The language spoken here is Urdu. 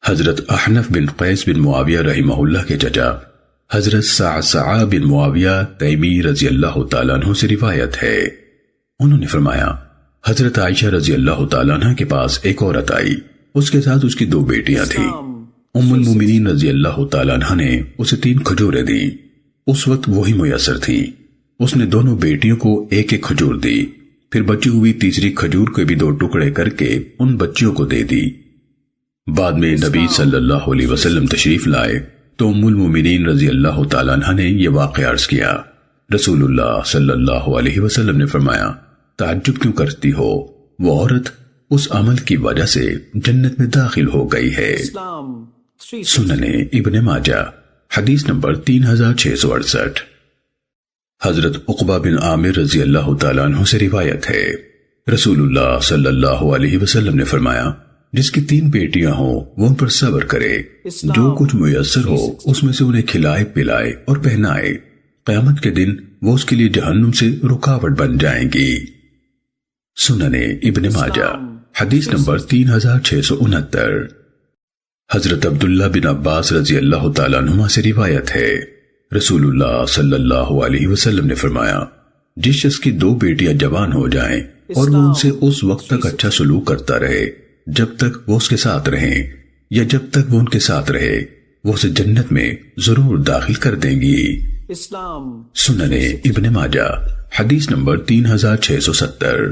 حضرت احنف بن قیس بن معاویہ رحمہ اللہ کے چچا حضرت صعصع بن معاویہ تیمی رضی اللہ تعالیٰ عنہ سے روایت ہے، انہوں نے فرمایا حضرت عائشہ رضی اللہ تعالیٰ عنہ کے پاس ایک عورت آئی، اس کے ساتھ اس کی 2 بیٹیاں تھیں۔ ام المومنین رضی اللہ تعالیٰ عنہ نے اسے 3 کھجوریں دی، اس وقت وہی میسر تھی۔ اس نے دونوں بیٹیوں کو ایک ایک کھجور دی، پھر بچی ہوئی تیسری کھجور کے بھی 2 ٹکڑے کر کے ان بچیوں کو دے دی۔ بعد میں نبی صلی اللہ علیہ وسلم تشریف لائے تو ام المومنین رضی اللہ تعالیٰ عنہ نے یہ واقعہ عرض کیا۔ رسول اللہ صلی اللہ علیہ وسلم نے فرمایا تعجب کیوں کرتی ہو، وہ عورت اس عمل کی وجہ سے جنت میں داخل ہو گئی ہے۔ سننے ابن ماجہ حدیث نمبر 3668۔ حضرت عقبہ بن عامر رضی اللہ تعالیٰ عنہ سے روایت ہے، رسول اللہ صلی اللہ علیہ وسلم نے فرمایا جس کی 3 بیٹیاں ہوں وہ ان پر صبر کرے، جو کچھ میسر ہو اس میں سے انہیں کھلائے پلائے اور پہنائے، قیامت کے دن وہ اس کے لیے جہنم سے رکاوٹ بن جائیں گی۔ سننے ابن ماجہ حدیث نمبر 3669۔ حضرت عبداللہ بن عباس رضی اللہ تعالیٰ عنہما سے روایت ہے، رسول اللہ صلی اللہ علیہ وسلم نے فرمایا جس شخص کی 2 بیٹیاں جوان ہو جائیں اور وہ ان سے اس وقت تک اچھا سلوک کرتا رہے جب تک وہ اس کے ساتھ رہیں یا جب تک وہ ان کے ساتھ رہے، وہ اسے جنت میں ضرور داخل کر دیں گی۔ سننے ابن ماجہ حدیث نمبر 3670۔